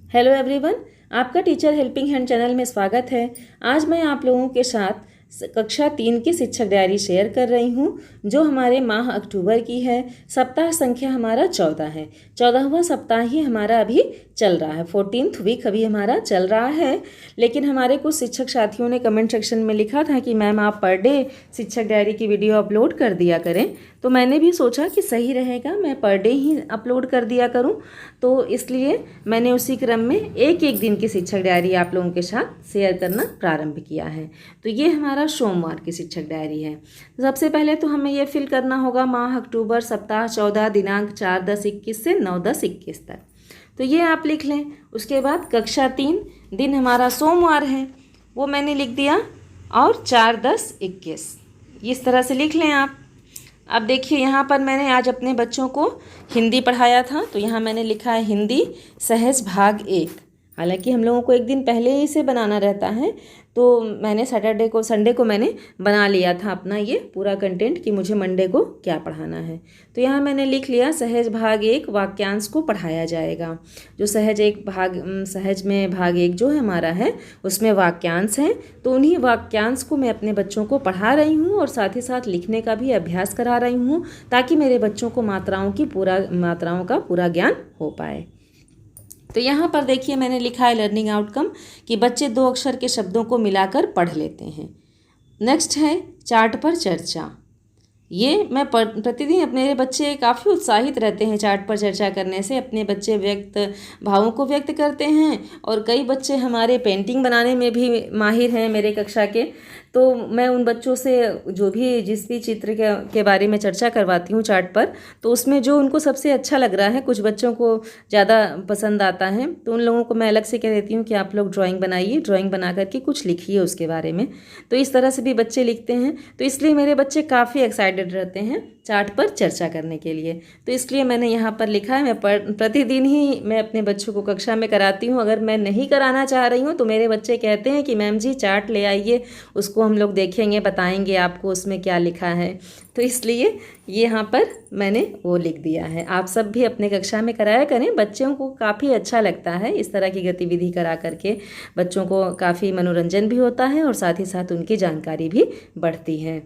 Hello everyone, आपका teacher helping hand channel में स्वागत है। आज मैं आप लोगों के साथ कक्षा 3 की शिक्षक डायरी शेयर कर रही हूँ, जो हमारे माह अक्टूबर की है। सप्ताह संख्या हमारा 14 है। 14वां सप्ताह ही हमारा अभी चल रहा है। 14th वीक अभी हमारा चल रहा है। लेकिन हमारे कुछ शिक्षक साथियों ने कमेंट सेक्शन में लिखा था कि मैम आप पर डे शिक्षक डायरी की वीडियो अपलोड कर दिया करें। तो मैंने भी सोचा कि सही रहेगा, मैं पर डे ही अपलोड कर दिया करूं। तो इसलिए मैंने उसी क्रम में एक एक दिन की शिक्षक डायरी आप लोगों के साथ शेयर करना प्रारंभ किया है। तो ये हमारा सोमवार की शिक्षक डायरी है। सबसे पहले तो हमें ये फिल करना होगा माह अक्टूबर, सप्ताह 14, दिनांक 4-10-21 से 9-10-21 तक। तो ये आप लिख लें। उसके बाद कक्षा 3 दिन हमारा सोमवार है, वो मैंने लिख दिया, और 4-10-21 इस तरह से लिख लें आप। अब देखिए, यहाँ पर मैंने आज अपने बच्चों को हिंदी पढ़ाया था, तो यहाँ मैंने लिखा है हिंदी सहज भाग 1। हालांकि हम लोगों को एक दिन पहले ही इसे बनाना रहता है, तो मैंने संडे को मैंने बना लिया था अपना ये पूरा कंटेंट कि मुझे मंडे को क्या पढ़ाना है। तो यहाँ मैंने लिख लिया सहज भाग 1 वाक्यांश को पढ़ाया जाएगा। जो सहज में भाग 1 जो है हमारा है, उसमें वाक्यांश हैं, तो उन्हीं वाक्यांश को मैं अपने बच्चों को पढ़ा रही हूँ और साथ ही साथ लिखने का भी अभ्यास करा रही हूँ, ताकि मेरे बच्चों को मात्राओं का पूरा ज्ञान हो पाए। तो यहाँ पर देखिए मैंने लिखा है लर्निंग आउटकम कि बच्चे 2 अक्षर के शब्दों को मिलाकर पढ़ लेते हैं। नेक्स्ट है चार्ट पर चर्चा। ये मैं प्रतिदिन अपने बच्चे काफ़ी उत्साहित रहते हैं चार्ट पर चर्चा करने से। अपने बच्चे भावों को व्यक्त करते हैं, और कई बच्चे हमारे पेंटिंग बनाने में भी माहिर हैं मेरे कक्षा के। तो मैं उन बच्चों से जिस भी चित्र के बारे में चर्चा करवाती हूँ चार्ट पर, तो उसमें जो उनको सबसे अच्छा लग रहा है, कुछ बच्चों को ज़्यादा पसंद आता है, तो उन लोगों को मैं अलग से कह देती हूँ कि आप लोग ड्राइंग बनाइए, ड्राइंग बना करके कुछ लिखिए उसके बारे में। तो इस तरह से भी बच्चे लिखते हैं। तो इसलिए मेरे बच्चे काफ़ी एक्साइटेड रहते हैं चार्ट पर चर्चा करने के लिए। तो इसलिए मैंने यहाँ पर लिखा है, मैं प्रतिदिन ही मैं अपने बच्चों को कक्षा में कराती हूँ। अगर मैं नहीं कराना चाह रही हूँ तो मेरे बच्चे कहते हैं कि मैम जी चार्ट ले आइए, उसको हम लोग देखेंगे, बताएंगे आपको उसमें क्या लिखा है। तो इसलिए ये यहाँ पर मैंने वो लिख दिया है। आप सब भी अपने कक्षा में कराया करें, बच्चों को काफ़ी अच्छा लगता है इस तरह की गतिविधि करा करके। बच्चों को काफ़ी मनोरंजन भी होता है और साथ ही साथ उनकी जानकारी भी बढ़ती है।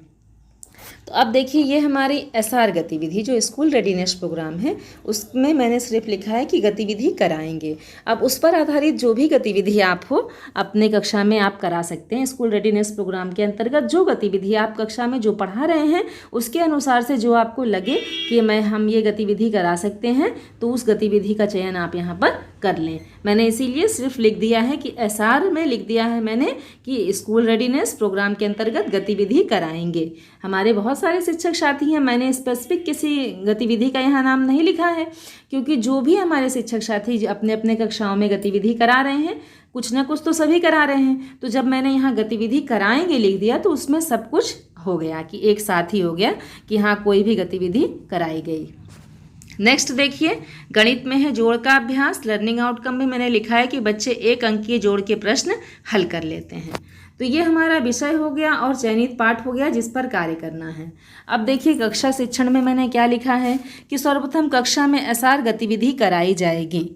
तो अब देखिए, ये हमारी एसआर गतिविधि जो स्कूल रेडीनेस प्रोग्राम है, उसमें मैंने सिर्फ लिखा है कि गतिविधि कराएंगे। अब उस पर आधारित जो भी गतिविधि आप हो अपने कक्षा में आप करा सकते हैं। स्कूल रेडीनेस प्रोग्राम के अंतर्गत जो गतिविधि आप कक्षा में जो पढ़ा रहे हैं, उसके अनुसार से जो आपको लगे कि हम ये गतिविधि करा सकते हैं, तो उस गतिविधि का चयन आप यहाँ पर कर लें। मैंने इसीलिए सिर्फ लिख दिया है कि एसआर में लिख दिया है मैंने कि स्कूल रेडीनेस प्रोग्राम के अंतर्गत गतिविधि कराएंगे। हमारे बहुत सारे शिक्षक साथी हैं, मैंने स्पेसिफिक किसी गतिविधि का यहाँ नाम नहीं लिखा है, क्योंकि जो भी हमारे शिक्षक साथी अपने अपने कक्षाओं में गतिविधि करा रहे हैं, कुछ ना कुछ तो सभी करा रहे हैं। तो जब मैंने यहाँ गतिविधि कराएंगे लिख दिया, तो उसमें सब कुछ हो गया कि एक साथ ही हो गया कि हाँ कोई भी गतिविधि कराई गई। नेक्स्ट देखिए, गणित में है जोड़ का अभ्यास। लर्निंग आउटकम में मैंने लिखा है कि बच्चे 1 अंकीय जोड़ के प्रश्न हल कर लेते हैं। तो ये हमारा विषय हो गया और चयनित पाठ हो गया जिस पर कार्य करना है। अब देखिए, कक्षा शिक्षण में मैंने क्या लिखा है कि सर्वप्रथम कक्षा में एसआर गतिविधि कराई जाएगी।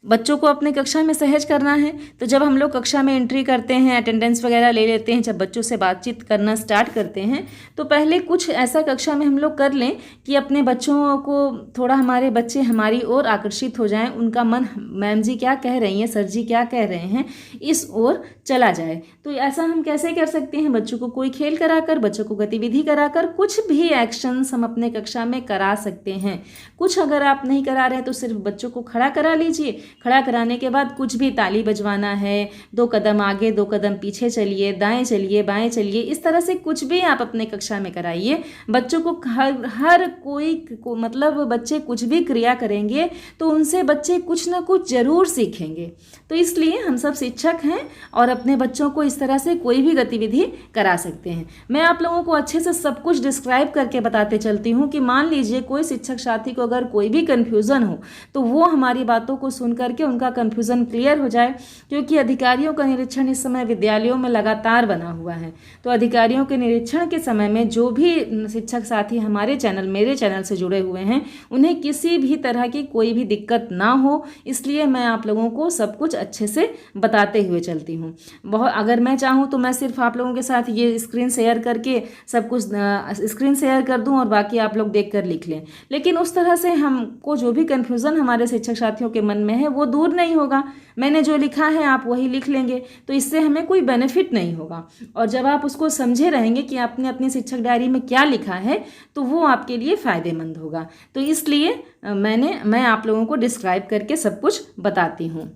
बच्चों को अपने कक्षा में सहज करना है, तो जब हम लोग कक्षा में एंट्री करते हैं, अटेंडेंस वगैरह ले लेते हैं, जब बच्चों से बातचीत करना स्टार्ट करते हैं, तो पहले कुछ ऐसा कक्षा में हम लोग कर लें कि अपने बच्चों को थोड़ा, हमारे बच्चे हमारी ओर आकर्षित हो जाएं, उनका मन मैम जी क्या कह रही हैं, सर जी क्या कह रहे हैं, इस ओर चला जाए। तो ऐसा हम कैसे कर सकते हैं? बच्चों को कोई खेल कराकर, बच्चों को गतिविधि कराकर, कुछ भी एक्शंस हम अपने कक्षा में करा सकते हैं। कुछ अगर आप नहीं करा रहे हैं तो सिर्फ बच्चों को खड़ा करा लीजिए। खड़ा कराने के बाद कुछ भी, ताली बजवाना है, 2 कदम आगे 2 कदम पीछे चलिए, दाएं चलिए बाएं चलिए, इस तरह से कुछ भी आप अपने कक्षा में कराइए। बच्चों को हर कोई मतलब बच्चे कुछ भी क्रिया करेंगे तो उनसे बच्चे कुछ ना कुछ जरूर सीखेंगे। तो इसलिए हम सब शिक्षक हैं और अपने बच्चों को इस तरह से कोई भी गतिविधि करा सकते हैं। मैं आप लोगों को अच्छे से सब कुछ डिस्क्राइब करके बताते चलती हूँ कि मान लीजिए कोई शिक्षक साथी को अगर कोई भी कन्फ्यूज़न हो, तो वो हमारी बातों को सुनकर करके उनका कन्फ्यूज़न क्लियर हो जाए, क्योंकि अधिकारियों का निरीक्षण इस समय विद्यालयों में लगातार बना हुआ है। तो अधिकारियों के निरीक्षण के समय में जो भी शिक्षक साथी हमारे चैनल, मेरे चैनल से जुड़े हुए हैं, उन्हें किसी भी तरह की कोई भी दिक्कत ना हो, इसलिए मैं आप लोगों को सब कुछ अच्छे से बताते हुए चलती हूँ। बहुत अगर मैं चाहूँ तो मैं सिर्फ आप लोगों के साथ ये स्क्रीन शेयर करके सब कुछ स्क्रीन शेयर कर दूँ और बाकी आप लोग देख कर लिख लें, लेकिन उस तरह से हमको जो भी कन्फ्यूज़न हमारे शिक्षक साथियों के मन में है वो दूर नहीं होगा। मैंने जो लिखा है आप वही लिख लेंगे, तो इससे हमें कोई बेनिफिट नहीं होगा। और जब आप उसको समझे रहेंगे कि आपने अपनी शिक्षक डायरी में क्या लिखा है, तो वो आपके लिए फ़ायदेमंद होगा। तो इसलिए मैं आप लोगों को डिस्क्राइब करके सब कुछ बताती हूँ।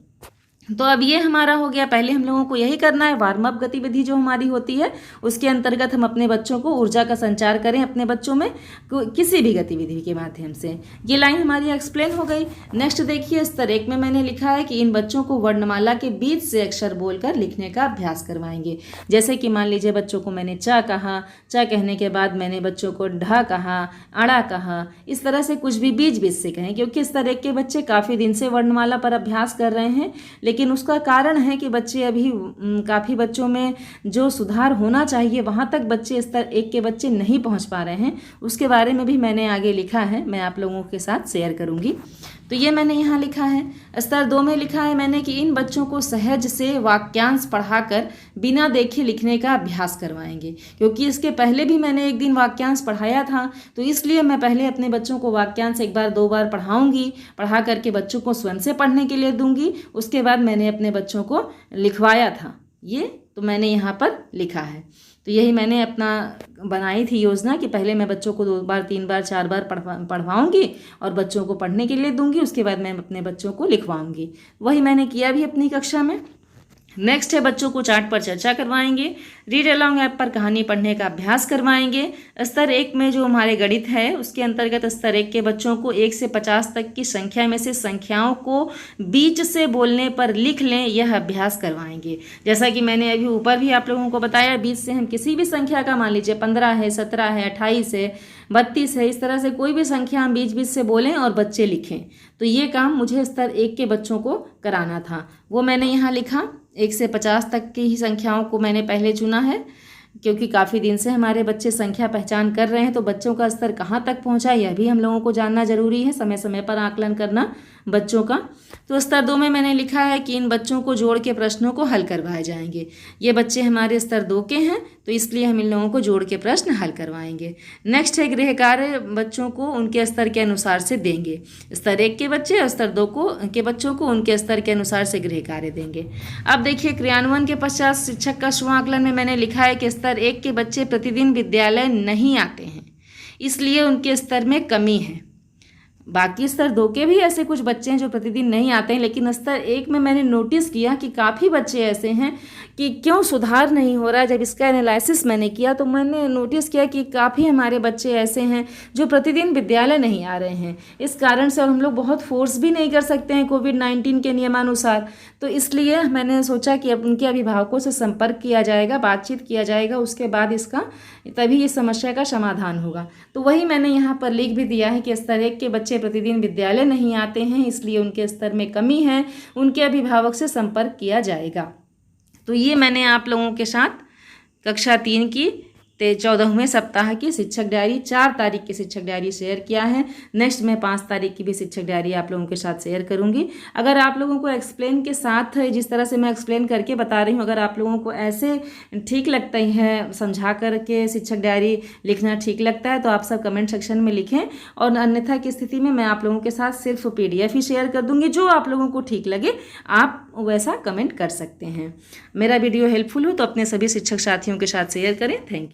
तो अब ये हमारा हो गया। पहले हम लोगों को यही करना है, वार्म अप गतिविधि जो हमारी होती है उसके अंतर्गत हम अपने बच्चों को ऊर्जा का संचार करें अपने बच्चों में किसी भी गतिविधि के माध्यम से। ये लाइन हमारी एक्सप्लेन हो गई। नेक्स्ट देखिए, स्तर 1 में मैंने लिखा है कि इन बच्चों को वर्णमाला के बीच से अक्षर बोलकर लिखने का अभ्यास करवाएंगे। जैसे कि मान लीजिए बच्चों को मैंने चा कहा, चा कहने के बाद मैंने बच्चों को ढा कहा, अड़ा कहा, इस तरह से कुछ भी बीच बीच से कहें, क्योंकि स्तर 1 के बच्चे काफ़ी दिन से वर्णमाला पर अभ्यास कर रहे हैं, लेकिन उसका कारण है कि बच्चे अभी काफ़ी बच्चों में जो सुधार होना चाहिए वहाँ तक बच्चे स्तर 1 के बच्चे नहीं पहुँच पा रहे हैं। उसके बारे में भी मैंने आगे लिखा है, मैं आप लोगों के साथ शेयर करूँगी। तो ये मैंने यहाँ लिखा है। स्तर 2 में लिखा है मैंने कि इन बच्चों को सहज से वाक्यांश पढ़ाकर बिना देखे लिखने का अभ्यास करवाएंगे, क्योंकि इसके पहले भी मैंने एक दिन वाक्यांश पढ़ाया था, तो इसलिए मैं पहले अपने बच्चों को वाक्यांश 1 बार 2 बार पढ़ाऊँगी, पढ़ा करके बच्चों को स्वयं से पढ़ने के लिए दूँगी। उसके बाद मैंने अपने बच्चों को लिखवाया था, ये तो मैंने यहाँ पर लिखा है। तो यही मैंने अपना बनाई थी योजना कि पहले मैं बच्चों को 2 बार 3 बार 4 बार पढ़वाऊँगी और बच्चों को पढ़ने के लिए दूंगी, उसके बाद मैं अपने बच्चों को लिखवाऊँगी। वही मैंने किया भी अपनी कक्षा में। नेक्स्ट है बच्चों को चार्ट पर चर्चा करवाएंगे। रीड अलोंग ऐप पर कहानी पढ़ने का अभ्यास करवाएंगे। स्तर 1 में जो हमारे गणित है उसके अंतर्गत स्तर 1 के बच्चों को 1 से 50 तक की संख्या में से संख्याओं को बीच से बोलने पर लिख लें, यह अभ्यास करवाएंगे। जैसा कि मैंने अभी ऊपर भी आप लोगों को बताया, बीच से हम किसी भी संख्या का, मान लीजिए 15 है, 17 है, 28 है, 32 है, इस तरह से कोई भी संख्या हम बीच बीच से बोलें और बच्चे लिखें। तो ये काम मुझे स्तर 1 के बच्चों को कराना था, वो मैंने यहाँ लिखा। 1 से 50 तक की ही संख्याओं को मैंने पहले चुना है, क्योंकि काफ़ी दिन से हमारे बच्चे संख्या पहचान कर रहे हैं, तो बच्चों का स्तर कहाँ तक पहुँचा यह भी हम लोगों को जानना जरूरी है, समय समय पर आकलन करना बच्चों का। तो स्तर 2 में मैंने लिखा है कि इन बच्चों को जोड़ के प्रश्नों को हल करवाए जाएंगे। ये बच्चे हमारे स्तर 2 के हैं, तो इसलिए हम इन लोगों को जोड़ के प्रश्न हल करवाएंगे। नेक्स्ट है गृह कार्य बच्चों को उनके स्तर के अनुसार से देंगे। स्तर 1 के बच्चे और स्तर 2 के बच्चों को उनके स्तर के अनुसार से गृह कार्य देंगे। अब देखिए, क्रियान्वयन के पश्चात शिक्षक का स्व आकलन में मैंने लिखा है कि स्तर 1 के बच्चे प्रतिदिन विद्यालय नहीं आते हैं, इसलिए उनके स्तर में कमी है। बाकी स्तर 2 के भी ऐसे कुछ बच्चे हैं जो प्रतिदिन नहीं आते हैं, लेकिन स्तर 1 में मैंने नोटिस किया कि काफ़ी बच्चे ऐसे हैं कि क्यों सुधार नहीं हो रहा है। जब इसका एनालिसिस मैंने किया तो मैंने नोटिस किया कि काफ़ी हमारे बच्चे ऐसे हैं जो प्रतिदिन विद्यालय नहीं आ रहे हैं। इस कारण से, और हम लोग बहुत फोर्स भी नहीं कर सकते हैं कोविड-19 के नियमानुसार, तो इसलिए मैंने सोचा कि अब उनके अभिभावकों से संपर्क किया जाएगा, बातचीत किया जाएगा, उसके बाद तभी इस समस्या का समाधान होगा। तो वही मैंने यहाँ पर लिख भी दिया है कि स्तर 1 के बच्चे प्रतिदिन विद्यालय नहीं आते हैं, इसलिए उनके स्तर में कमी है, उनके अभिभावक से संपर्क किया जाएगा। तो ये मैंने आप लोगों के साथ कक्षा 3 की 14वें सप्ताह की शिक्षक डायरी, 4 तारीख की शिक्षक डायरी शेयर किया है। नेक्स्ट मैं 5 तारीख की भी शिक्षक डायरी आप लोगों के साथ शेयर करूंगी। अगर आप लोगों को एक्सप्लेन के साथ, जिस तरह से मैं एक्सप्लेन करके बता रही हूँ, अगर आप लोगों को ऐसे ठीक लगता है, समझा करके शिक्षक डायरी लिखना ठीक लगता है, तो आप सब कमेंट सेक्शन में लिखें, और अन्यथा की स्थिति में मैं आप लोगों के साथ सिर्फ PDF ही शेयर कर दूँगी। जो आप लोगों को ठीक लगे आप वैसा कमेंट कर सकते हैं। मेरा वीडियो हेल्पफुल हो तो अपने सभी शिक्षक साथियों के साथ शेयर करें। Thank you.